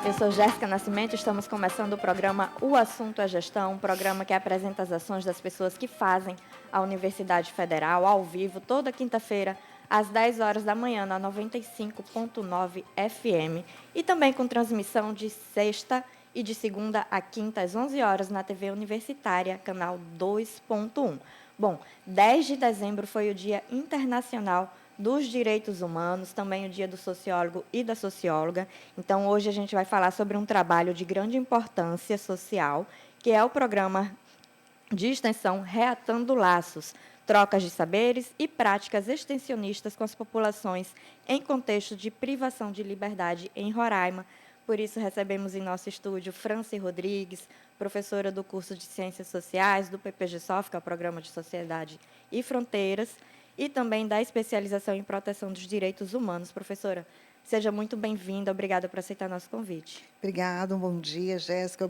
Eu sou Jéssica Nascimento e estamos começando o programa O Assunto é Gestão, um programa que apresenta as ações das pessoas que fazem a Universidade Federal ao vivo toda quinta-feira às 10 horas da manhã na 95.9 FM e também com transmissão de sexta e de segunda a quinta às 11 horas na TV Universitária, canal 2.1. Bom, 10 de dezembro foi o Dia Internacional dos Direitos Humanos, também o Dia do Sociólogo e da Socióloga. Então, hoje a gente vai falar sobre um trabalho de grande importância social, que é o programa de extensão Reatando Laços, trocas de saberes e práticas extensionistas com as populações em contexto de privação de liberdade em Roraima. Por isso, recebemos em nosso estúdio Franci Rodrigues, professora do curso de Ciências Sociais do PPG-SOF, que é o Programa de Sociedade e Fronteiras, e também da especialização em proteção dos direitos humanos. Professora, seja muito bem-vinda, obrigada por aceitar nosso convite. Obrigada, um bom dia, Jéssica.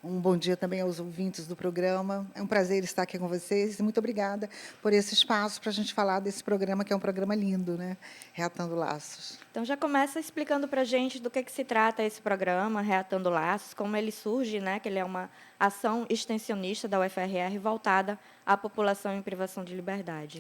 Um bom dia também aos ouvintes do programa. É um prazer estar aqui com vocês e muito obrigada por esse espaço para a gente falar desse programa, que é um programa lindo, né? Reatando Laços. Então, já começa explicando para a gente do que se trata esse programa, Reatando Laços, como ele surge, né? Que ele é uma ação extensionista da UFRR voltada à população em privação de liberdade.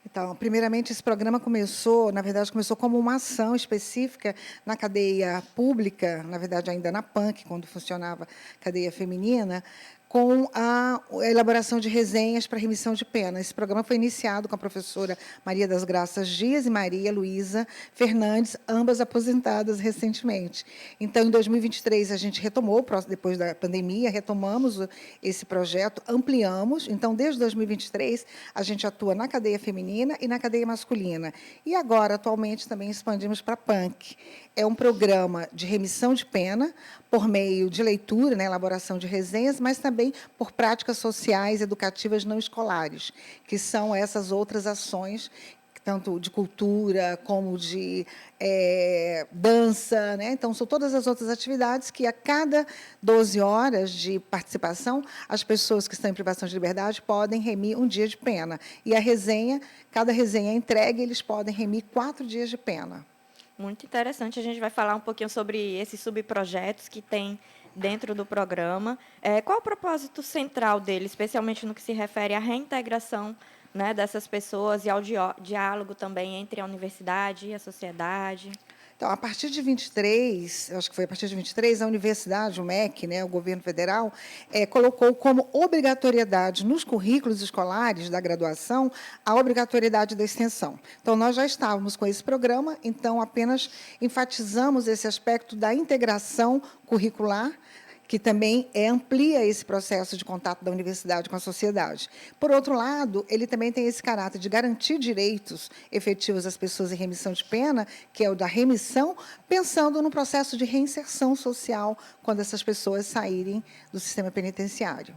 Então, primeiramente, esse programa começou, na verdade, começou como uma ação específica na cadeia pública, na verdade, ainda na PANC, quando funcionava cadeia feminina, com a elaboração de resenhas para remissão de pena. Esse programa foi iniciado com a professora Maria das Graças Dias e Maria Luísa Fernandes, ambas aposentadas recentemente. Então, em 2023, a gente retomou, depois da pandemia, retomamos esse projeto, ampliamos. Então, desde 2023, a gente atua na cadeia feminina e na cadeia masculina. E agora, atualmente, também expandimos para a PANC. É um programa de remissão de pena por meio de leitura, né, elaboração de resenhas, mas também por práticas sociais educativas não escolares, que são essas outras ações, tanto de cultura como de dança, né? Então, são todas as outras atividades que, a cada 12 horas de participação, as pessoas que estão em privação de liberdade podem remir um dia de pena. E a resenha, cada resenha entregue, eles podem remir 4 dias de pena. Muito interessante. A gente vai falar um pouquinho sobre esses subprojetos que tem dentro do programa. Qual o propósito central dele, especialmente no que se refere à reintegração, né, dessas pessoas e ao diálogo também entre a universidade e a sociedade? Então, a partir de 23, acho que foi a partir de 23, a universidade, o MEC, né, o governo federal, colocou como obrigatoriedade nos currículos escolares da graduação a obrigatoriedade da extensão. Então, nós já estávamos com esse programa, então apenas enfatizamos esse aspecto da integração curricular, que também amplia esse processo de contato da universidade com a sociedade. Por outro lado, ele também tem esse caráter de garantir direitos efetivos às pessoas em remissão de pena, que é o da remissão, pensando no processo de reinserção social quando essas pessoas saírem do sistema penitenciário.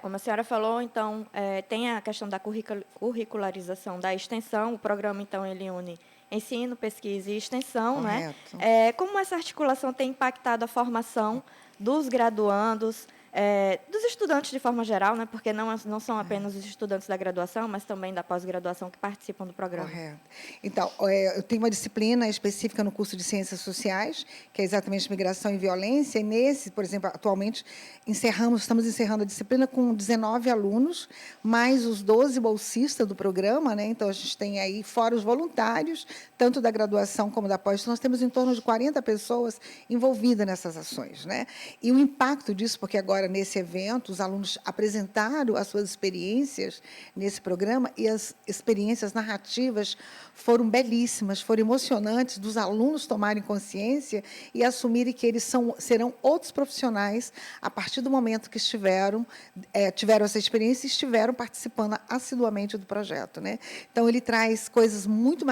Como a senhora falou, então, tem a questão da curricularização da extensão. O programa, então, ele une ensino, pesquisa e extensão, né? Correto. Como essa articulação tem impactado a formação dos graduandos, dos estudantes de forma geral, né? Porque não são apenas os estudantes da graduação, mas também da pós-graduação que participam do programa. Correto. Então, eu tenho uma disciplina específica no curso de Ciências Sociais, que é exatamente Migração e Violência, e nesse, por exemplo, atualmente, estamos encerrando a disciplina com 19 alunos, mais os 12 bolsistas do programa, né? Então, a gente tem aí, fora os voluntários, tanto da graduação como da pós, nós temos em torno de 40 pessoas envolvidas nessas ações, né? E o impacto disso, porque agora, nesse evento, os alunos apresentaram as suas experiências nesse programa, e as experiências narrativas foram belíssimas, foram emocionantes, dos alunos tomarem consciência e assumirem que eles serão outros profissionais a partir do momento que tiveram essa experiência e estiveram participando assiduamente do projeto, né? Então, ele traz coisas muito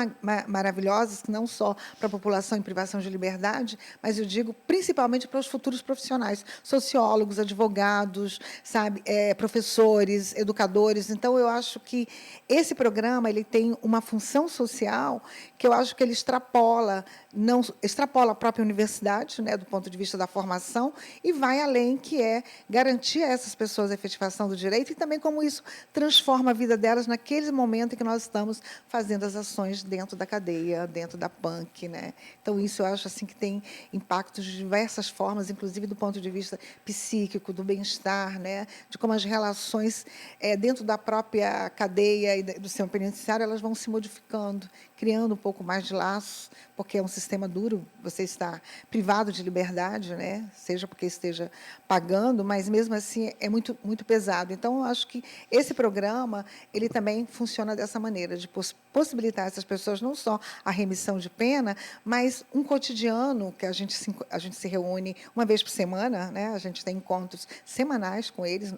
maravilhosas, não só para a população em privação de liberdade, mas, eu digo, principalmente para os futuros profissionais, sociólogos, advogados, advogados, sabe, professores, educadores. Então, eu acho que esse programa ele tem uma função social que eu acho que ele extrapola, não extrapola a própria universidade, né, do ponto de vista da formação, e vai além, que é garantir a essas pessoas a efetivação do direito e também como isso transforma a vida delas naquele momento em que nós estamos fazendo as ações dentro da cadeia, dentro da PANC, né? Então, isso eu acho assim que tem impactos de diversas formas, inclusive do ponto de vista psíquico, do bem-estar, né? De como as relações dentro da própria cadeia e do sistema penitenciário elas vão se modificando, criando um pouco mais de laços, porque é um sistema duro, você está privado de liberdade, né? Seja porque esteja pagando, mas mesmo assim é muito, muito pesado. Então, eu acho que esse programa ele também funciona dessa maneira, de possibilitar essas pessoas não só a remissão de pena, mas um cotidiano que a gente se reúne uma vez por semana, né? A gente tem encontros semanais com eles,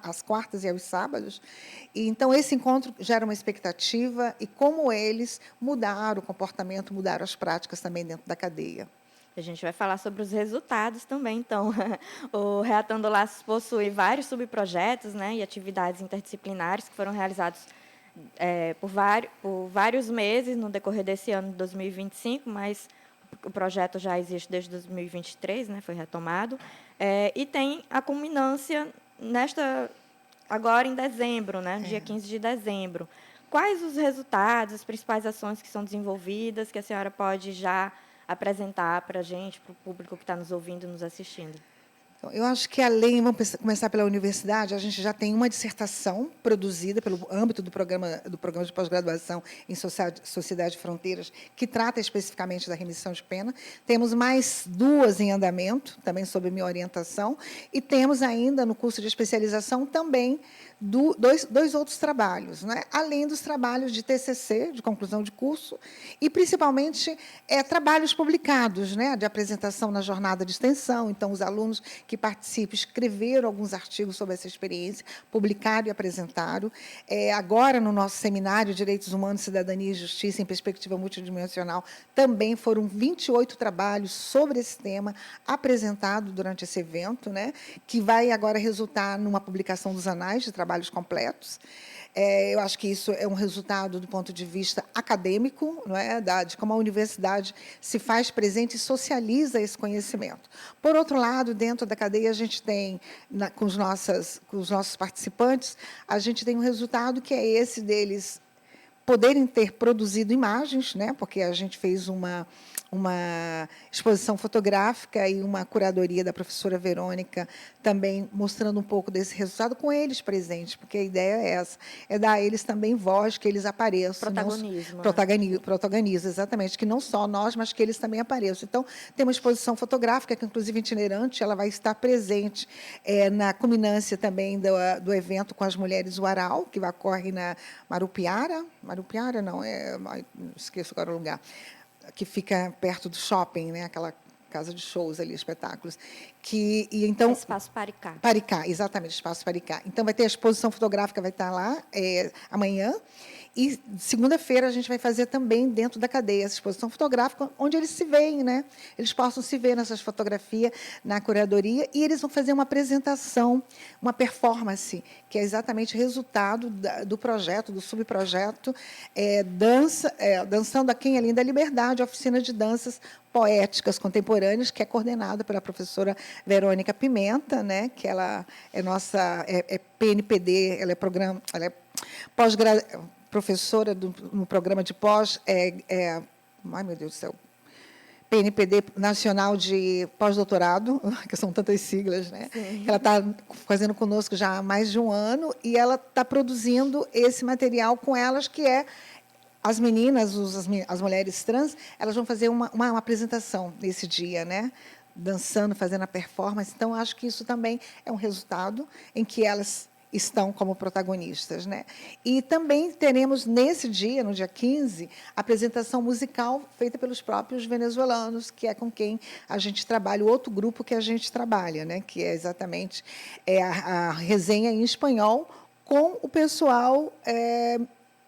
às quartas e aos sábados. E, então, esse encontro gera uma expectativa e como eles mudaram o comportamento, mudaram as práticas também dentro da cadeia. A gente vai falar sobre os resultados também, então. O Reatando Laços possui vários subprojetos, né, e atividades interdisciplinares que foram realizados por vários meses no decorrer desse ano de 2025, mas o projeto já existe desde 2023, né, foi retomado, e tem a culminância agora em dezembro, né, dia 15 de dezembro. Quais os resultados, as principais ações que são desenvolvidas, que a senhora pode já apresentar para a gente, para o público que está nos ouvindo e nos assistindo? Então, eu acho que, além, vamos começar pela universidade, a gente já tem uma dissertação produzida pelo âmbito do programa de pós-graduação em Sociedade e Fronteiras, que trata especificamente da remissão de pena. Temos mais 2 em andamento, também sob minha orientação, e temos ainda, no curso de especialização, também dois outros trabalhos, né? Além dos trabalhos de TCC, de conclusão de curso, e, principalmente, trabalhos publicados, né? De apresentação na jornada de extensão. Então, os alunos que participam escreveram alguns artigos sobre essa experiência, publicaram e apresentaram. Agora, no nosso seminário Direitos Humanos, Cidadania e Justiça em Perspectiva Multidimensional, também foram 28 trabalhos sobre esse tema apresentados durante esse evento, né? Que vai agora resultar numa publicação dos anais de trabalhos completos. Eu acho que isso é um resultado do ponto de vista acadêmico, não é? De como a universidade se faz presente e socializa esse conhecimento. Por outro lado, dentro da cadeia, a gente tem, com os nossos participantes, a gente tem um resultado que é esse deles poderem ter produzido imagens, né? Porque a gente fez uma exposição fotográfica e uma curadoria da professora Verônica, também mostrando um pouco desse resultado com eles presentes, porque a ideia é essa, é dar a eles também voz, que eles apareçam. Protagonismo. Protagonismo, exatamente, que não só nós, mas que eles também apareçam. Então, tem uma exposição fotográfica, que, inclusive, itinerante, ela vai estar presente na culminância também do evento com as mulheres Uaral, que ocorre na Marupiara, não, esqueço agora o lugar, que fica perto do shopping, né? Aquela casa de shows ali, espetáculos. Então, Espaço Paricá. Paricá, exatamente, Espaço Paricá. Então, vai ter a exposição fotográfica, vai estar lá amanhã. E, segunda-feira, a gente vai fazer também, dentro da cadeia, essa exposição fotográfica, onde eles se veem, né? Eles possam se ver nessas fotografias, na curadoria, e eles vão fazer uma apresentação, uma performance, que é exatamente resultado do projeto, do subprojeto, Dançando a Quem é Linda Liberdade, oficina de danças poéticas contemporâneas, que é coordenada pela professora Verônica Pimenta, né? Que ela é nossa PNPD, ela é professora no programa de pós, ai, meu Deus do céu, PNPD Nacional de Pós-Doutorado, que são tantas siglas, né? Sim. Ela está fazendo conosco já há mais de um ano, e ela está produzindo esse material com elas, que as meninas, as mulheres trans, elas vão fazer uma apresentação nesse dia, né? Dançando, fazendo a performance. Então, acho que isso também é um resultado em que elas estão como protagonistas, né? E também teremos, nesse dia, no dia 15, a apresentação musical feita pelos próprios venezuelanos, que é com quem a gente trabalha, o outro grupo que a gente trabalha, né? Que é exatamente a resenha em espanhol com o pessoal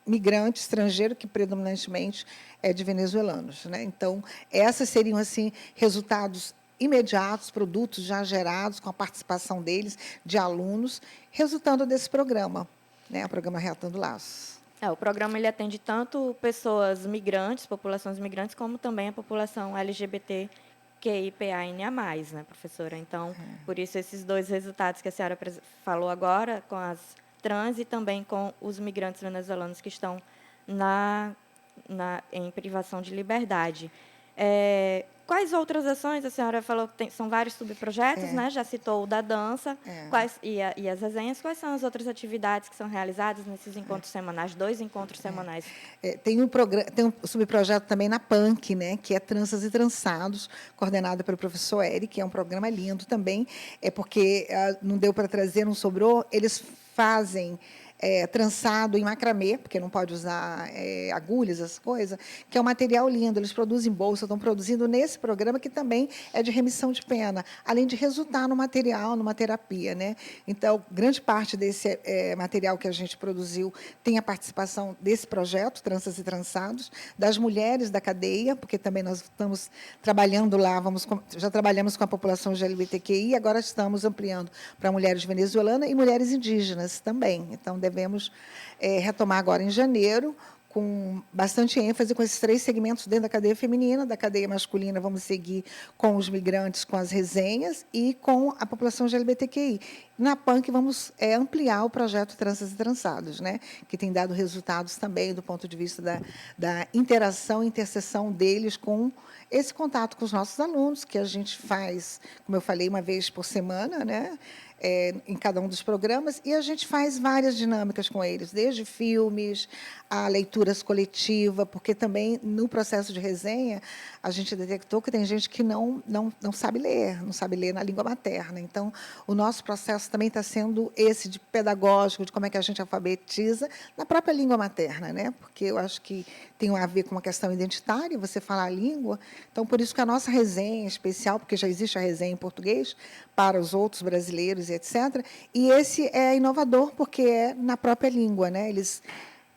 migrante, estrangeiro, que predominantemente é de venezuelanos, né? Então, esses seriam assim resultados imediatos, produtos já gerados com a participação deles, de alunos, resultando desse programa, né, o programa Reatando Laços. O programa ele atende tanto pessoas migrantes, populações migrantes, como também a população LGBTQIAPN+, né, professora? Então, por isso, esses dois resultados que a senhora falou agora, com as trans e também com os migrantes venezuelanos que estão em privação de liberdade. Quais outras ações? A senhora falou que são vários subprojetos, né? Já citou o da dança. E as resenhas. Quais são as outras atividades que são realizadas nesses encontros semanais, 2 encontros semanais? Tem um subprojeto também na PANC, né, que é Tranças e Trançados, coordenado pelo professor Eric, que é um programa lindo também, porque não deu para trazer, não sobrou, eles fazem trançado em macramê, porque não pode usar agulhas, essas coisas, que é um material lindo. Eles produzem bolsa, estão produzindo nesse programa, que também é de remissão de pena, além de resultar no material, numa terapia, né? Então, grande parte desse material que a gente produziu tem a participação desse projeto, Tranças e Trançados, das mulheres da cadeia, porque também nós estamos trabalhando lá, já trabalhamos com a população LGBTQI, agora estamos ampliando para mulheres venezuelanas e mulheres indígenas também. Então, devemos retomar agora em janeiro, com bastante ênfase com esses 3 segmentos dentro da cadeia feminina. Da cadeia masculina, vamos seguir com os migrantes, com as resenhas, e com a população LGBTQI. Na PANC, vamos ampliar o projeto Tranças e Trançados, né, que tem dado resultados também do ponto de vista da interação, interseção deles com esse contato com os nossos alunos, que a gente faz, como eu falei, uma vez por semana, né, em cada um dos programas, e a gente faz várias dinâmicas com eles, desde filmes a leituras coletivas, porque também, no processo de resenha, a gente detectou que tem gente que não sabe ler na língua materna. Então, o nosso processo também está sendo esse de pedagógico, de como é que a gente alfabetiza na própria língua materna, né? Porque eu acho que tem a ver com uma questão identitária, você falar a língua. Então, por isso que a nossa resenha é especial, porque já existe a resenha em português para os outros brasileiros e etc. E esse é inovador, porque é na própria língua, né? Eles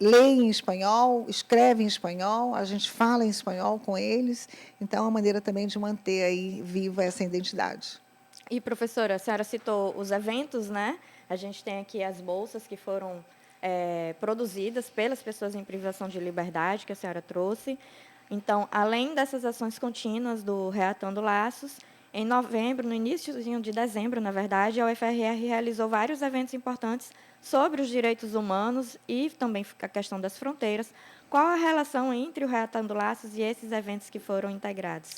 leem em espanhol, escrevem em espanhol, a gente fala em espanhol com eles. Então, é uma maneira também de manter aí viva essa identidade. E, professora, a senhora citou os eventos, né? A gente tem aqui as bolsas que foram produzidas pelas pessoas em privação de liberdade, que a senhora trouxe. Então, além dessas ações contínuas do Reatando Laços, em novembro, no início de dezembro, na verdade, a UFRR realizou vários eventos importantes sobre os direitos humanos e também a questão das fronteiras. Qual a relação entre o Reatando Laços e esses eventos que foram integrados?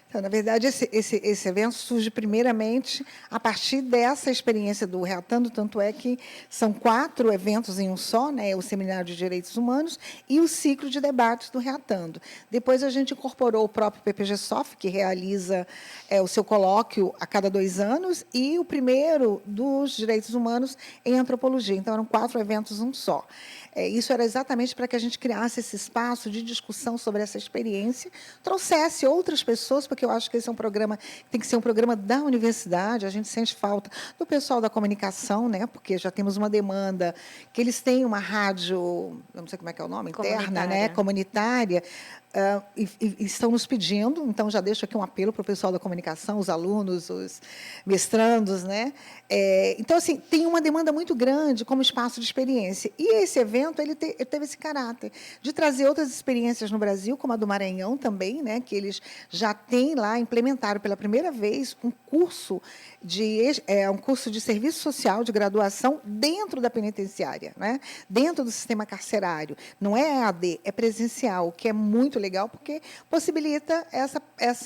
Então, na verdade, esse evento surge primeiramente a partir dessa experiência do Reatando, tanto é que são 4 eventos em um só, né? O Seminário de Direitos Humanos e o ciclo de debates do Reatando. Depois, a gente incorporou o próprio PPG-SOF, que realiza o seu colóquio a cada 2 anos, e o primeiro dos direitos humanos em antropologia. Então, eram 4 eventos um só. Isso era exatamente para que a gente criasse esse espaço de discussão sobre essa experiência, trouxesse outras pessoas, porque eu acho que esse é um programa, tem que ser um programa da universidade. A gente sente falta do pessoal da comunicação, né, porque já temos uma demanda, que eles têm uma rádio, eu não sei como é que é o nome, interna, né, comunitária, e estão nos pedindo. Então, já deixo aqui um apelo para o pessoal da comunicação, os alunos, os mestrandos, né? Então, assim, tem uma demanda muito grande como espaço de experiência. E esse evento ele teve esse caráter de trazer outras experiências no Brasil, como a do Maranhão também, né? Que eles já têm lá, implementaram pela primeira vez um curso de serviço social de graduação dentro da penitenciária, né? Dentro do sistema carcerário. Não é EAD, é presencial, o que é muito legal, porque possibilita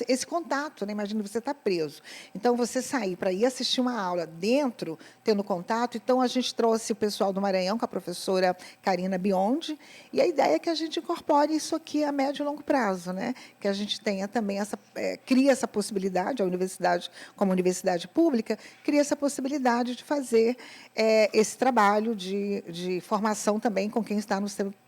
esse contato, né? Imagina, você está preso. Então, você sair para ir assistir uma aula dentro, tendo contato. Então, a gente trouxe o pessoal do Maranhão, com a professora Karina Biondi, e a ideia é que a gente incorpore isso aqui a médio e longo prazo, né? Que a gente tenha também cria essa possibilidade, a universidade, como universidade pública, cria essa possibilidade de fazer esse trabalho de formação também com quem está no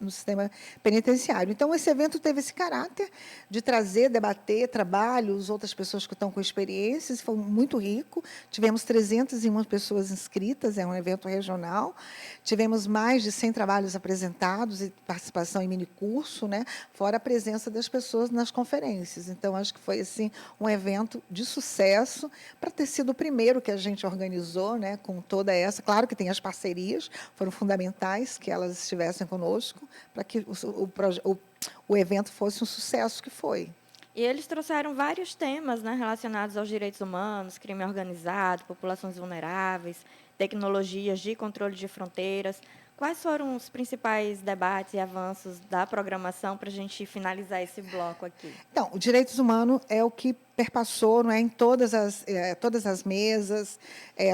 sistema penitenciário. Então, esse evento teve esse caráter de trazer, debater trabalhos, outras pessoas que estão com experiências, foi muito rico. Tivemos 301 pessoas inscritas, é um evento regional. Tivemos mais de 100 trabalhos apresentados e participação em minicurso, né? Fora a presença das pessoas nas conferências. Então, acho que foi assim, um evento de sucesso, para ter sido o primeiro que a gente organizou, né, com toda essa. Claro que tem as parcerias, foram fundamentais que elas estivessem conosco, para que o evento fosse um sucesso que foi. E eles trouxeram vários temas, né, relacionados aos direitos humanos, crime organizado, populações vulneráveis, tecnologias de controle de fronteiras. Quais foram os principais debates e avanços da programação para a gente finalizar esse bloco aqui? Então, o direitos humanos é o que perpassou, não é, em todas as mesas,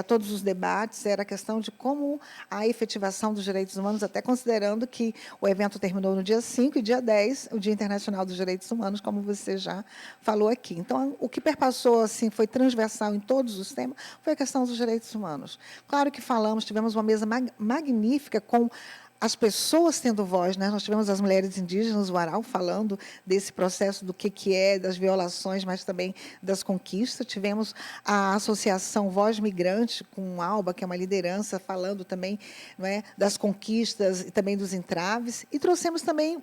todos os debates, era a questão de como a efetivação dos direitos humanos, até considerando que o evento terminou no dia 5 e dia 10, o Dia Internacional dos Direitos Humanos, como você já falou aqui. Então, o que perpassou assim, foi transversal em todos os temas, foi a questão dos direitos humanos. Claro que tivemos uma mesa magnífica com as pessoas tendo voz, né? Nós tivemos as mulheres indígenas, o Aral, falando desse processo do que é, das violações, mas também das conquistas. Tivemos a Associação Voz Migrante, com Alba, que é uma liderança, falando também, não é, das conquistas e também dos entraves. E trouxemos também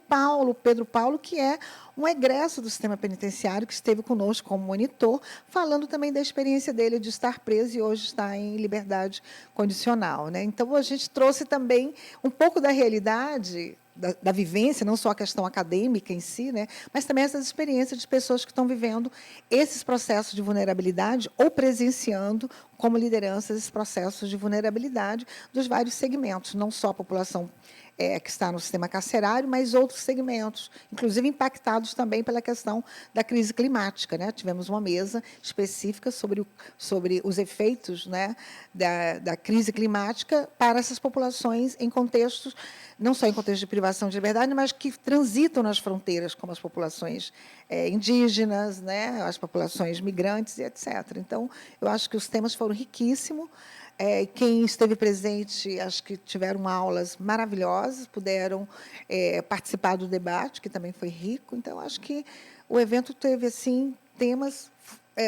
Pedro Paulo, que é um egresso do sistema penitenciário, que esteve conosco como monitor, falando também da experiência dele de estar preso e hoje está em liberdade condicional, né? Então, a gente trouxe também um pouco da realidade, da vivência, não só a questão acadêmica em si, né, mas também essas experiências de pessoas que estão vivendo esses processos de vulnerabilidade ou presenciando como liderança esses processos de vulnerabilidade dos vários segmentos, não só a população que está no sistema carcerário, mas outros segmentos, inclusive impactados também pela questão da crise climática, né? Tivemos uma mesa específica sobre os efeitos, né, da crise climática para essas populações em contextos, não só em contexto de privação de liberdade, mas que transitam nas fronteiras, como as populações indígenas, né, as populações migrantes, e etc. Então, eu acho que os temas foram riquíssimos. Quem esteve presente, acho que tiveram aulas maravilhosas, puderam participar do debate, que também foi rico. Então, acho que o evento teve assim temas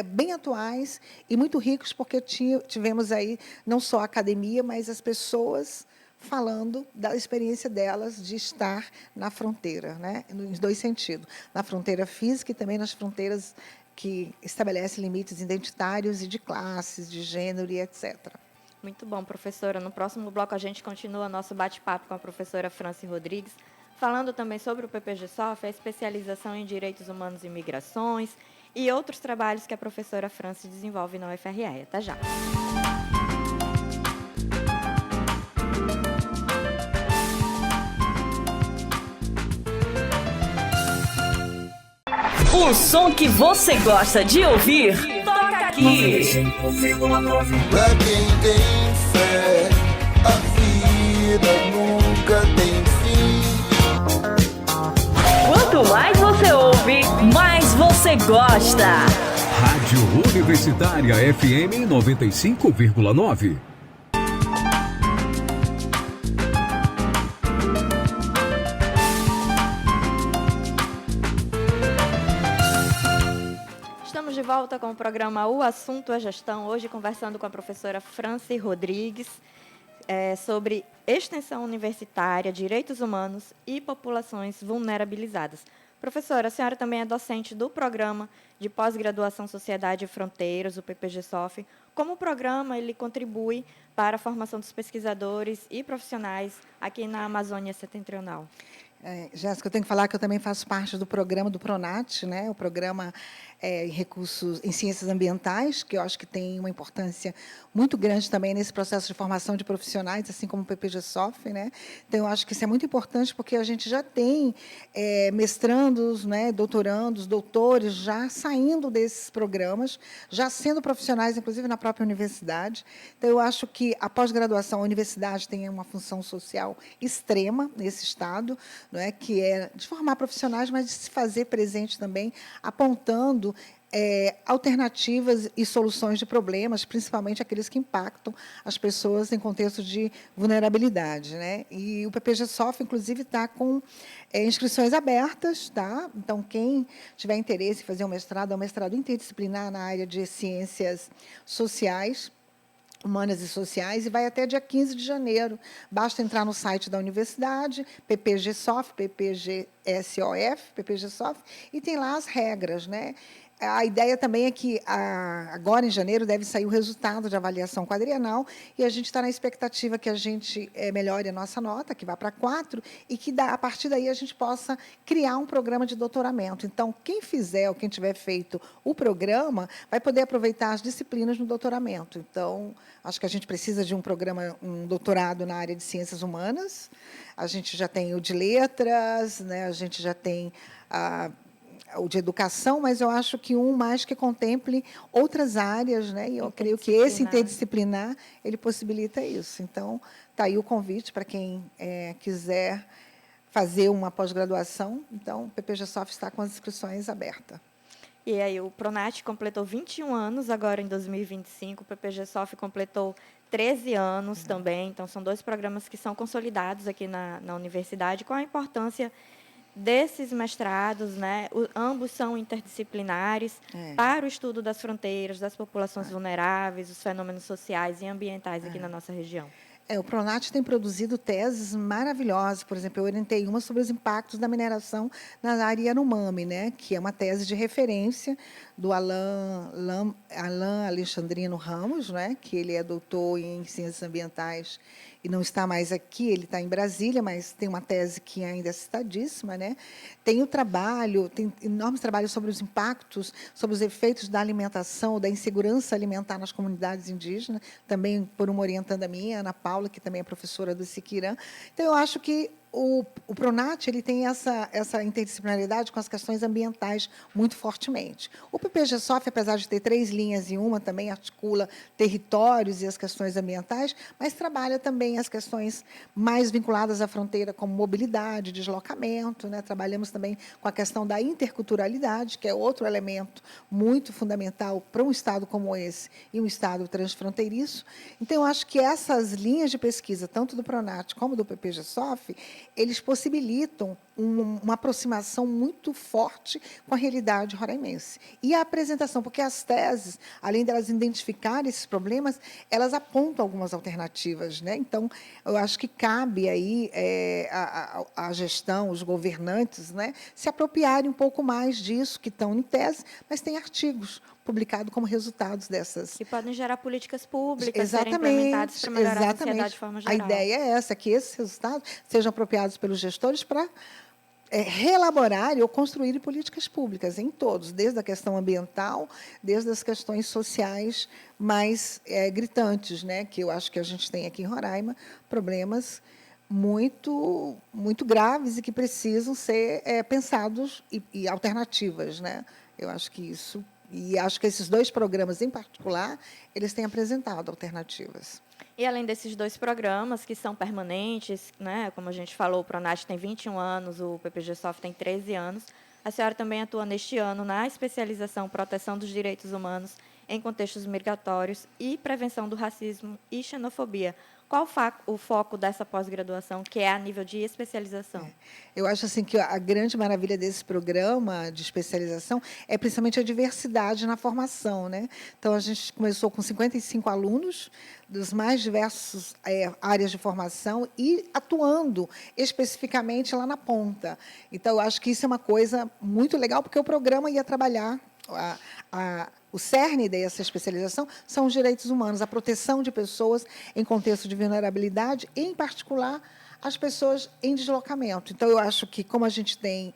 bem atuais e muito ricos, porque tivemos aí não só a academia, mas as pessoas falando da experiência delas de estar na fronteira, né, nos dois sentidos, na fronteira física e também nas fronteiras que estabelecem limites identitários e de classes, de gênero e etc. Muito bom, professora. No próximo bloco, a gente continua nosso bate-papo com a professora Franci Rodrigues, falando também sobre o PPG-SOF, a especialização em Direitos Humanos e Migrações e outros trabalhos que a professora Franci desenvolve na UFRA. Até já. O som que você gosta de ouvir, toca aqui. Pra quem tem fé, a vida nunca tem fim. Quanto mais você ouve, mais você gosta. Rádio Universitária FM 95,9. De volta com o programa O Assunto é Gestão, hoje conversando com a professora Franci Rodrigues sobre extensão universitária, direitos humanos e populações vulnerabilizadas. Professora, a senhora também é docente do programa de pós-graduação Sociedade e Fronteiras, o PPG-SOF. Como o programa ele contribui para a formação dos pesquisadores e profissionais aqui na Amazônia Setentrional? Jéssica, eu tenho que falar que eu também faço parte do programa do PRONAT, né, o programa em recursos em ciências ambientais, que eu acho que tem uma importância muito grande também nesse processo de formação de profissionais, assim como o PPG-SOF, né? Então, eu acho que isso é muito importante porque a gente já tem mestrandos, né, doutorandos, doutores já saindo desses programas, já sendo profissionais, inclusive na própria universidade. Então, eu acho que a pós-graduação, a universidade tem uma função social extrema nesse estado, não é, que é de formar profissionais, mas de se fazer presente também, apontando alternativas e soluções de problemas, principalmente aqueles que impactam as pessoas em contexto de vulnerabilidade, né? E o PPG-SOF, inclusive, está com inscrições abertas, tá? Então, quem tiver interesse em fazer um mestrado interdisciplinar na área de ciências sociais, humanas e sociais, e vai até dia 15 de janeiro. Basta entrar no site da universidade, PPG-SOF, PPG-SOF, PPG-SOF, e tem lá as regras, né? a ideia também é que agora, em janeiro, deve sair o resultado de avaliação quadrienal e a gente está na expectativa que a gente melhore a nossa nota, que vá para 4, e que, a partir daí, a gente possa criar um programa de doutoramento. Então, quem fizer ou quem tiver feito o programa vai poder aproveitar as disciplinas no doutoramento. Então, acho que a gente precisa de um programa, um doutorado na área de ciências humanas. A gente já tem o de letras, né? A gente já tem o de educação, mas eu acho que mais que contemple outras áreas, né? E eu creio que esse interdisciplinar ele possibilita isso. Então, está aí o convite para quem quiser fazer uma pós-graduação. Então, o PPG-Sof está com as inscrições abertas. E aí, o Pronat completou 21 anos agora em 2025, o PPG-Sof completou 13 anos também. Então, são 2 programas que são consolidados aqui na universidade, com a importância desses mestrados, né? Ambos são interdisciplinares para o estudo das fronteiras, das populações vulneráveis, os fenômenos sociais e ambientais aqui na nossa região. O Pronat tem produzido teses maravilhosas. Por exemplo, eu orientei uma sobre os impactos da mineração na área Yanomami, né, que é uma tese de referência do Alain Alexandrino Ramos, né, que ele é doutor em ciências ambientais e não está mais aqui, ele está em Brasília, mas tem uma tese que ainda é citadíssima, né? Tem enormes trabalhos sobre os impactos, sobre os efeitos da alimentação, da insegurança alimentar nas comunidades indígenas, também por uma orientanda minha, Ana Paula, que também é professora do Siquirã. Então, eu acho que o Pronat ele tem essa interdisciplinaridade com as questões ambientais muito fortemente. O PPG-Sof, apesar de ter 3 linhas em uma, também articula territórios e as questões ambientais, mas trabalha também as questões mais vinculadas à fronteira, como mobilidade, deslocamento, né? Trabalhamos também com a questão da interculturalidade, que é outro elemento muito fundamental para um Estado como esse e um Estado transfronteiriço. Então, eu acho que essas linhas de pesquisa, tanto do Pronat como do PPG-Sof, eles possibilitam uma aproximação muito forte com a realidade roraimense. E a apresentação, porque as teses, além delas identificarem esses problemas, elas apontam algumas alternativas, né? Então, eu acho que cabe aí a gestão, os governantes, né, se apropriarem um pouco mais disso, que estão em tese, mas tem artigos publicados como resultados dessas... Que podem gerar políticas públicas, serem implementadas para melhorar a sociedade de forma geral. A ideia é essa, que esses resultados sejam apropriados pelos gestores para reelaborar ou construir políticas públicas em todos, desde a questão ambiental, desde as questões sociais mais gritantes, né, que eu acho que a gente tem aqui em Roraima, problemas muito graves e que precisam ser pensados e alternativas, né? Eu acho que isso, e acho que esses 2 programas em particular, eles têm apresentado alternativas. E, além desses 2 programas, que são permanentes, né, como a gente falou, o Pronat tem 21 anos, o PPG-Sof tem 13 anos, a senhora também atua neste ano na especialização Proteção dos Direitos Humanos em Contextos Migratórios e Prevenção do Racismo e Xenofobia. Qual o foco dessa pós-graduação, que é a nível de especialização? Eu acho assim que a grande maravilha desse programa de especialização é principalmente a diversidade na formação, né? Então, a gente começou com 55 alunos dos mais diversos áreas de formação e atuando especificamente lá na ponta. Então, eu acho que isso é uma coisa muito legal, porque o programa ia trabalhar o cerne dessa especialização são os direitos humanos, a proteção de pessoas em contexto de vulnerabilidade, e, em particular, as pessoas em deslocamento. Então, eu acho que, como a gente tem...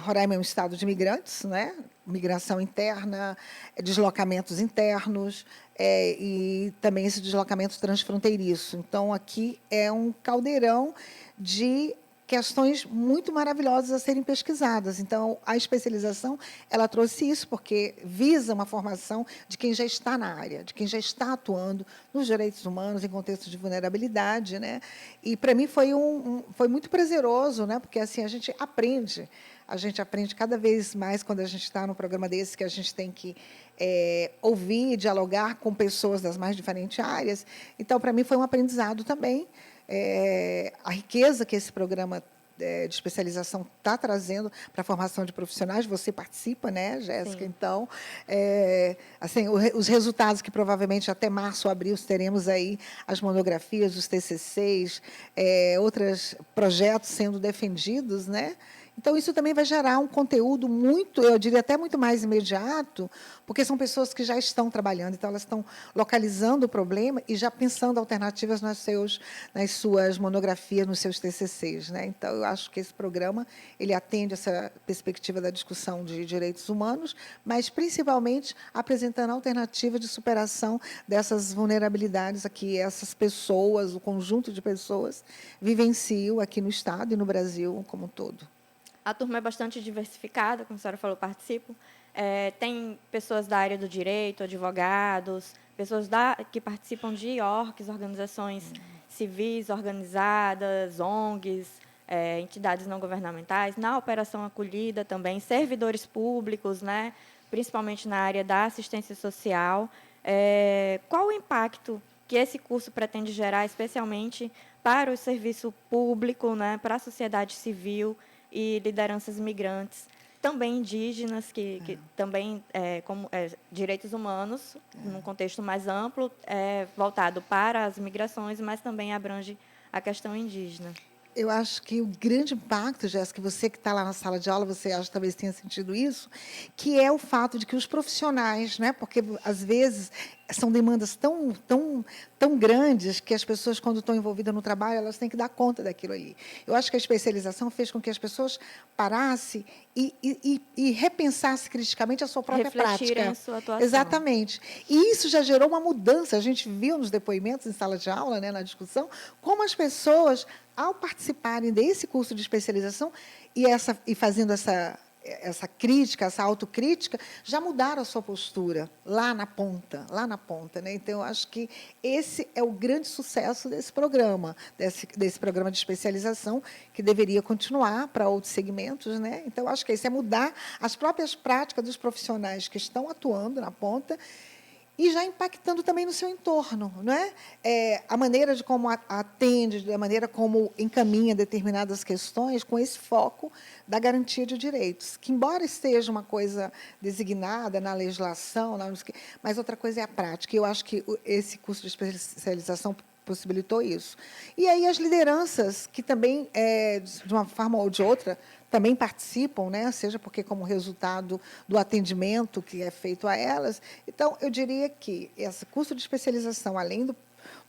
Roraima é um estado de imigrantes, né? Migração interna, deslocamentos internos e também esse deslocamento transfronteiriço. Então, aqui é um caldeirão de questões muito maravilhosas a serem pesquisadas. Então, a especialização ela trouxe isso, porque visa uma formação de quem já está na área, de quem já está atuando nos direitos humanos em contexto de vulnerabilidade, né? E, para mim, foi muito prazeroso, né? Porque assim a gente aprende cada vez mais quando a gente está num programa desse, que a gente tem que ouvir, dialogar com pessoas das mais diferentes áreas. Então, para mim, foi um aprendizado também. A riqueza que esse programa de especialização está trazendo para a formação de profissionais, você participa, né, Jéssica? Sim. Então, assim, os resultados que provavelmente até março ou abril teremos aí as monografias, os TCCs, outros projetos sendo defendidos, né? Então, isso também vai gerar um conteúdo muito, eu diria até muito mais imediato, porque são pessoas que já estão trabalhando, então elas estão localizando o problema e já pensando alternativas nas suas monografias, nos seus TCCs, né? Então, eu acho que esse programa ele atende essa perspectiva da discussão de direitos humanos, mas principalmente apresentando alternativas de superação dessas vulnerabilidades aqui, essas pessoas, o conjunto de pessoas vivenciam aqui no Estado e no Brasil como um todo. A turma é bastante diversificada, como a senhora falou, participo. Tem pessoas da área do direito, advogados, pessoas que participam de ORGs, organizações civis organizadas, ONGs, entidades não governamentais, na operação acolhida também, servidores públicos, né, principalmente na área da assistência social. Qual o impacto que esse curso pretende gerar, especialmente para o serviço público, né, para a sociedade civil e lideranças migrantes, também indígenas, que também, como direitos humanos, num contexto mais amplo, voltado para as migrações, mas também abrange a questão indígena? Eu acho que o grande impacto, Jéssica, você que está lá na sala de aula, você acha que talvez tenha sentido isso, que é o fato de que os profissionais, né, porque às vezes são demandas tão grandes que as pessoas, quando estão envolvidas no trabalho, elas têm que dar conta daquilo ali. Eu acho que a especialização fez com que as pessoas parassem e repensassem criticamente a sua própria Refletirem prática. a sua atuação. Exatamente. E isso já gerou uma mudança. A gente viu nos depoimentos em sala de aula, né, na discussão, como as pessoas, ao participarem desse curso de especialização e fazendo essa crítica, essa autocrítica, já mudaram a sua postura lá na ponta, né? Então, eu acho que esse é o grande sucesso desse programa de especialização, que deveria continuar para outros segmentos, né? Então, acho que isso é mudar as próprias práticas dos profissionais que estão atuando na ponta e já impactando também no seu entorno, não é? A maneira de como atende, a maneira como encaminha determinadas questões com esse foco da garantia de direitos, que, embora esteja uma coisa designada na legislação, mas outra coisa é a prática. E eu acho que esse curso de especialização possibilitou isso. E aí as lideranças, que também, de uma forma ou de outra, também participam, né? Seja porque como resultado do atendimento que é feito a elas. Então, eu diria que esse curso de especialização, além do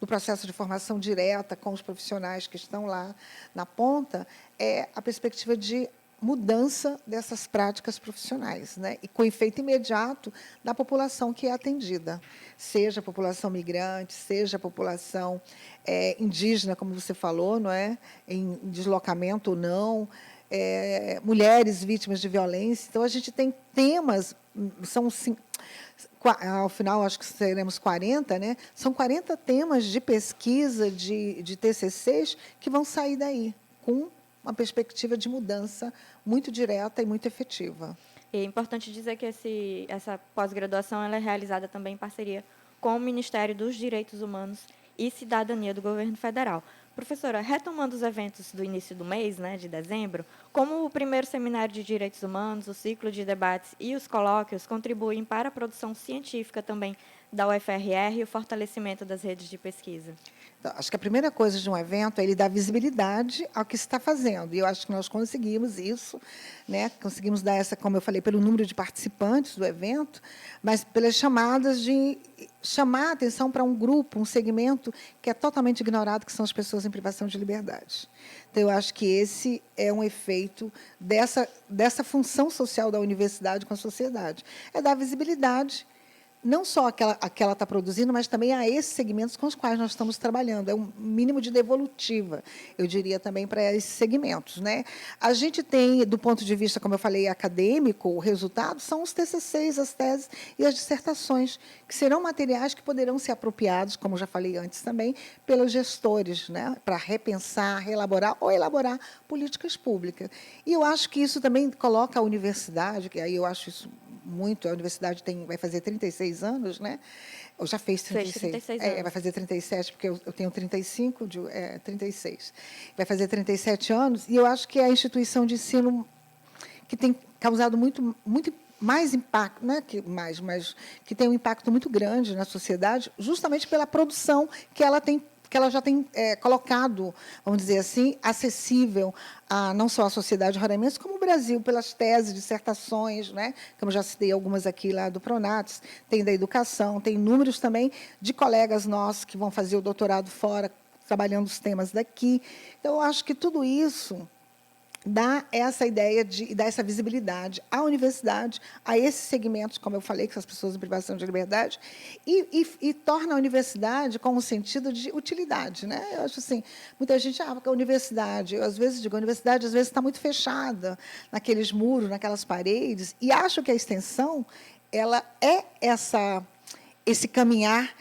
processo de formação direta com os profissionais que estão lá na ponta, é a perspectiva de mudança dessas práticas profissionais, né? E com efeito imediato na população que é atendida, seja a população migrante, seja a população indígena, como você falou, não é? Em deslocamento ou não, mulheres vítimas de violência. Então, a gente tem temas, ao final, acho que seremos 40, né? São 40 temas de pesquisa, de TCCs, que vão sair daí, com uma perspectiva de mudança muito direta e muito efetiva. E é importante dizer que essa pós-graduação ela é realizada também em parceria com o Ministério dos Direitos Humanos e Cidadania do Governo Federal. Professora, retomando os eventos do início do mês, né, de dezembro, como o primeiro seminário de direitos humanos, o ciclo de debates e os colóquios contribuem para a produção científica também da UFRR e o fortalecimento das redes de pesquisa? Então, acho que a primeira coisa de um evento é ele dar visibilidade ao que se está fazendo. E eu acho que nós conseguimos isso, né? Conseguimos dar essa, como eu falei, pelo número de participantes do evento, mas pelas chamadas de chamar a atenção para um grupo, um segmento que é totalmente ignorado, que são as pessoas em privação de liberdade. Então, eu acho que esse é um efeito dessa função social da universidade com a sociedade. É dar visibilidade não só a que ela está produzindo, mas também a esses segmentos com os quais nós estamos trabalhando. É um mínimo de devolutiva, eu diria, também para esses segmentos, né? A gente tem, do ponto de vista, como eu falei, acadêmico, o resultado são os TCCs, as teses e as dissertações, que serão materiais que poderão ser apropriados, como já falei antes também, pelos gestores, né? Para repensar, reelaborar ou elaborar políticas públicas. E eu acho que isso também coloca a universidade, que aí eu acho isso muito, a universidade vai fazer 36 anos, né? Ou já fez 36 anos. Vai fazer 37, porque eu tenho 35, 36. Vai fazer 37 anos, e eu acho que é a instituição de ensino que tem causado muito mais impacto, não é que mais, mas que tem um impacto muito grande na sociedade, justamente pela produção que ela tem porque ela já tem colocado, vamos dizer assim, acessível não só a sociedade roraimense, como o Brasil, pelas teses, dissertações, né? Como já citei algumas aqui lá do Pronatos, tem da educação, tem números também de colegas nossos que vão fazer o doutorado fora, trabalhando os temas daqui. Então, eu acho que tudo isso dá essa ideia de dar essa visibilidade à universidade, a esses segmentos, como eu falei, que são as pessoas em privação de liberdade, e torna a universidade com um sentido de utilidade, né? Eu acho assim, muita gente, porque a universidade, eu às vezes digo, a universidade às vezes está muito fechada naqueles muros, naquelas paredes, e acho que a extensão ela é esse caminhar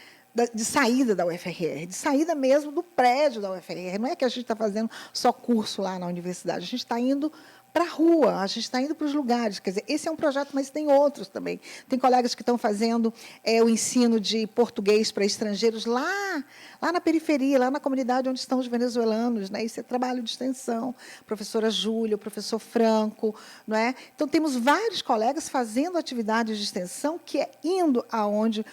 de saída da UFRR, de saída mesmo do prédio da UFRR. Não é que a gente está fazendo só curso lá na universidade, a gente está indo para a rua, a gente está indo para os lugares. Quer dizer, esse é um projeto, mas tem outros também. Tem colegas que estão fazendo o ensino de português para estrangeiros lá na periferia, lá na comunidade onde estão os venezuelanos, né? Isso é trabalho de extensão. Professora Júlia, o professor Franco, não é? Então, temos vários colegas fazendo atividades de extensão que é indo aonde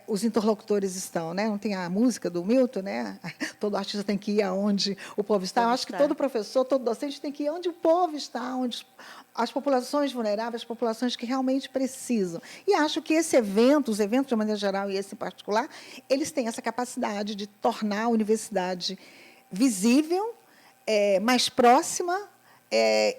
os interlocutores estão, né? Não tem a música do Milton, né? Todo artista tem que ir aonde o povo está. Eu acho que todo professor, todo docente tem que ir onde o povo está, onde as populações vulneráveis, as populações que realmente precisam. E acho que os eventos de maneira geral e esse em particular, eles têm essa capacidade de tornar a universidade visível, mais próxima,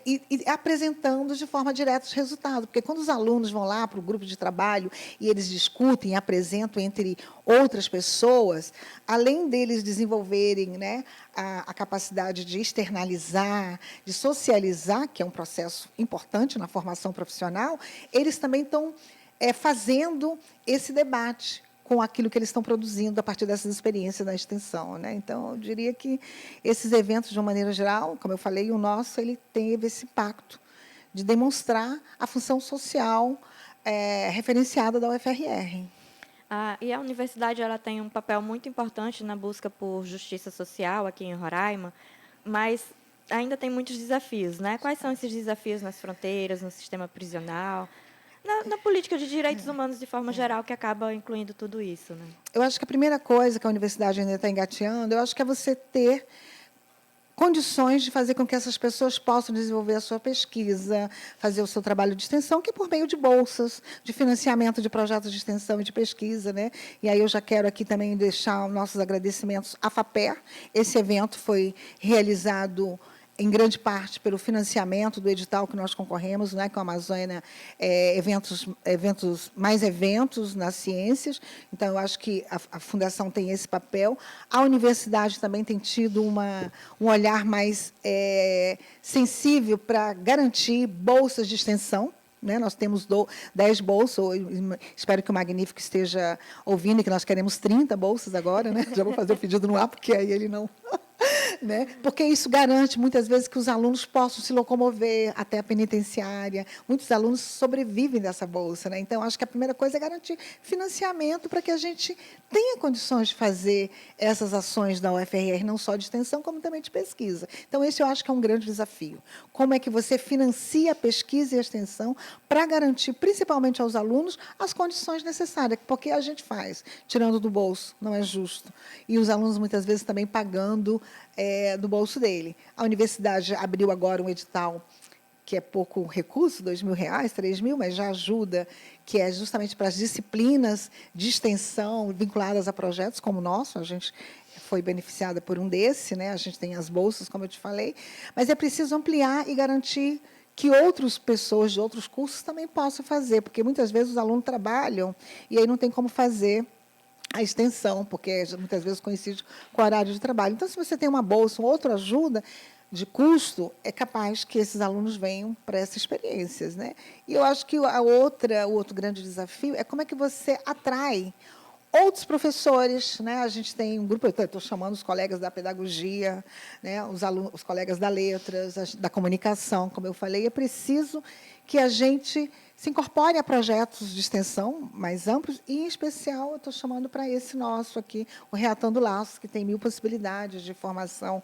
e apresentando de forma direta os resultados. Porque, quando os alunos vão lá para o grupo de trabalho e eles discutem, apresentam entre outras pessoas, além deles desenvolverem, né, a capacidade de externalizar, de socializar, que é um processo importante na formação profissional, eles também estão fazendo esse debate com aquilo que eles estão produzindo a partir dessas experiências da extensão, né? Então, eu diria que esses eventos, de uma maneira geral, como eu falei, o nosso ele teve esse pacto de demonstrar a função social referenciada da UFRR. E a universidade ela tem um papel muito importante na busca por justiça social aqui em Roraima, mas ainda tem muitos desafios, né? Quais são esses desafios nas fronteiras, no sistema prisional, na política de direitos humanos de forma geral, que acaba incluindo tudo isso, né? Eu acho que a primeira coisa que a universidade ainda está engateando, eu acho que é você ter condições de fazer com que essas pessoas possam desenvolver a sua pesquisa, fazer o seu trabalho de extensão, que é por meio de bolsas, de financiamento de projetos de extensão e de pesquisa, né? E aí eu já quero aqui também deixar os nossos agradecimentos à FAPER. Esse evento foi realizado em grande parte pelo financiamento do edital que nós concorremos, né, com a Amazônia, mais eventos nas ciências. Então, eu acho que a Fundação tem esse papel. A universidade também tem tido um olhar mais sensível para garantir bolsas de extensão, né? Nós temos 10 bolsas, espero que o Magnífico esteja ouvindo, que nós queremos 30 bolsas agora, né? Já vou fazer o pedido no ar, porque aí ele não... Né? Porque isso garante, muitas vezes, que os alunos possam se locomover até a penitenciária. Muitos alunos sobrevivem dessa bolsa, né? Então, acho que a primeira coisa é garantir financiamento para que a gente tenha condições de fazer essas ações da UFRR, não só de extensão, como também de pesquisa. Então, esse eu acho que é um grande desafio. Como é que você financia a pesquisa e a extensão para garantir, principalmente aos alunos, as condições necessárias? Porque a gente faz, tirando do bolso, não é justo. E os alunos, muitas vezes, também pagando do bolso dele. A universidade abriu agora um edital que é pouco recurso, R$2.000, R$3.000, mas já ajuda, que é justamente para as disciplinas de extensão vinculadas a projetos como o nosso. A gente foi beneficiada por um desse, né? A gente tem as bolsas, como eu te falei, mas é preciso ampliar e garantir que outras pessoas de outros cursos também possam fazer, porque muitas vezes os alunos trabalham e aí não tem como fazer a extensão, porque muitas vezes coincide com o horário de trabalho. Então, se você tem uma bolsa, outra ajuda de custo, é capaz que esses alunos venham para essas experiências, né? E eu acho que o outro grande desafio é como é que você atrai outros professores, né? A gente tem um grupo, eu estou chamando os colegas da pedagogia, né? Os colegas da letras, da comunicação, como eu falei, é preciso que a gente se incorpore a projetos de extensão mais amplos, e, em especial, eu estou chamando para esse nosso aqui, o Reatando Laços, que tem 1000 possibilidades de formação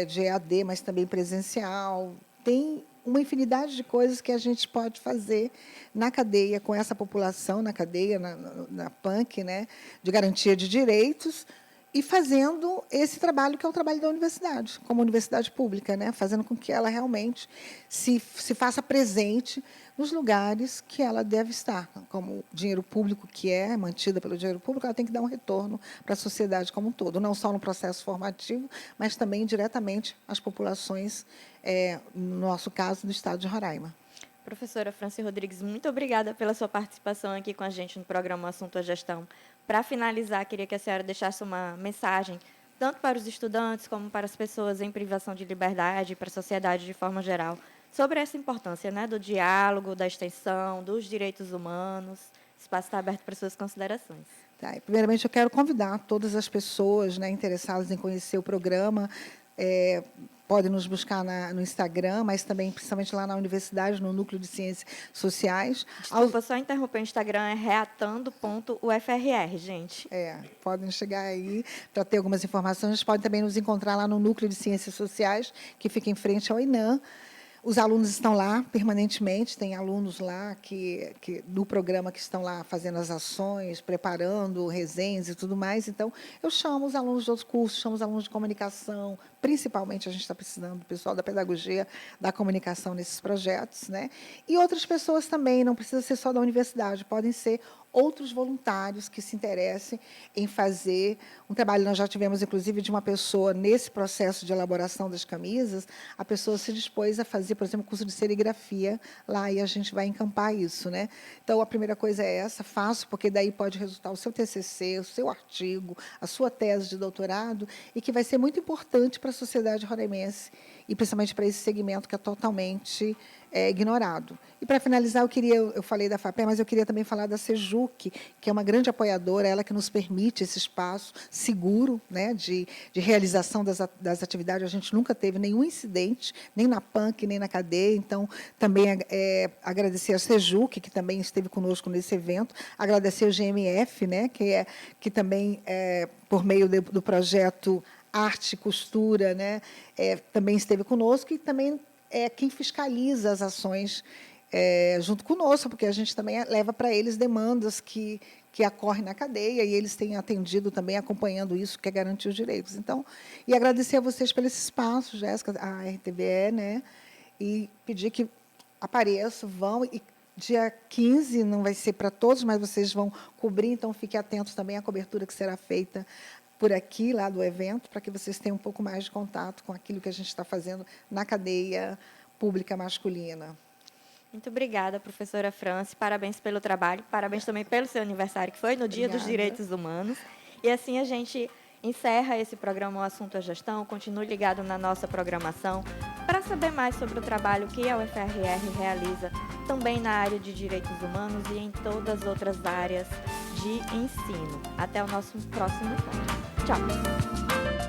de EAD, mas também presencial. Tem uma infinidade de coisas que a gente pode fazer na cadeia, com essa população, na cadeia, na PANC, né, de garantia de direitos, e fazendo esse trabalho que é o trabalho da universidade, como universidade pública, né? Fazendo com que ela realmente se faça presente nos lugares que ela deve estar. Como dinheiro público que é mantida pelo dinheiro público, ela tem que dar um retorno para a sociedade como um todo, não só no processo formativo, mas também diretamente às populações, no nosso caso, do estado de Roraima. Professora Franci Rodrigues, muito obrigada pela sua participação aqui com a gente no programa O Assunto é Gestão. Para finalizar, queria que a senhora deixasse uma mensagem, tanto para os estudantes como para as pessoas em privação de liberdade e para a sociedade de forma geral, sobre essa importância, né, do diálogo, da extensão, dos direitos humanos. O espaço está aberto para suas considerações. Tá, e primeiramente, eu quero convidar todas as pessoas, né, interessadas em conhecer o programa. Podem nos buscar no Instagram, mas também, principalmente lá na universidade, no Núcleo de Ciências Sociais. Desculpa, só interromper, o Instagram é reatando.ufrr, gente. Podem chegar aí para ter algumas informações. Podem também nos encontrar lá no Núcleo de Ciências Sociais, que fica em frente ao INAM. Os alunos estão lá permanentemente, tem alunos lá do programa que estão lá fazendo as ações, preparando resenhas e tudo mais. Então, eu chamo os alunos de outros cursos, chamo os alunos de comunicação, principalmente a gente está precisando do pessoal da pedagogia, da comunicação nesses projetos, né? E outras pessoas também, não precisa ser só da universidade, podem ser outros voluntários que se interessem em fazer um trabalho. Nós já tivemos, inclusive, de uma pessoa, nesse processo de elaboração das camisas, a pessoa se dispôs a fazer, por exemplo, curso de serigrafia lá, e a gente vai encampar isso, né? Então, a primeira coisa é essa, faço, porque daí pode resultar o seu TCC, o seu artigo, a sua tese de doutorado, e que vai ser muito importante para a sociedade roraimense, e principalmente para esse segmento que é totalmente ignorado. E, para finalizar, eu falei da FAPER, mas eu queria também falar da Sejuc, que é uma grande apoiadora, ela que nos permite esse espaço seguro, né, de realização das atividades. A gente nunca teve nenhum incidente, nem na PANC, nem na cadeia. Então, também agradecer a Sejuc, que também esteve conosco nesse evento, agradecer o GMF, né, que também, por meio do projeto Arte e Costura, né, também esteve conosco, e também quem fiscaliza as ações junto conosco, porque a gente também leva para eles demandas que ocorrem na cadeia, e eles têm atendido também, acompanhando isso, que é garantir os direitos. Então, e agradecer a vocês pelo esse espaço, Jéssica, a RTVE, né, e pedir que apareçam, vão, e dia 15 não vai ser para todos, mas vocês vão cobrir, então fiquem atentos também à cobertura que será feita por aqui, lá do evento, para que vocês tenham um pouco mais de contato com aquilo que a gente está fazendo na cadeia pública masculina. Muito obrigada, professora Franci. Parabéns pelo trabalho, parabéns também pelo seu aniversário, que foi no Dia dos Direitos Humanos. E assim a gente encerra esse programa O Assunto é Gestão. Continue ligado na nossa programação para saber mais sobre o trabalho que a UFRR realiza também na área de direitos humanos e em todas as outras áreas de ensino. Até o nosso próximo encontro. Tchau!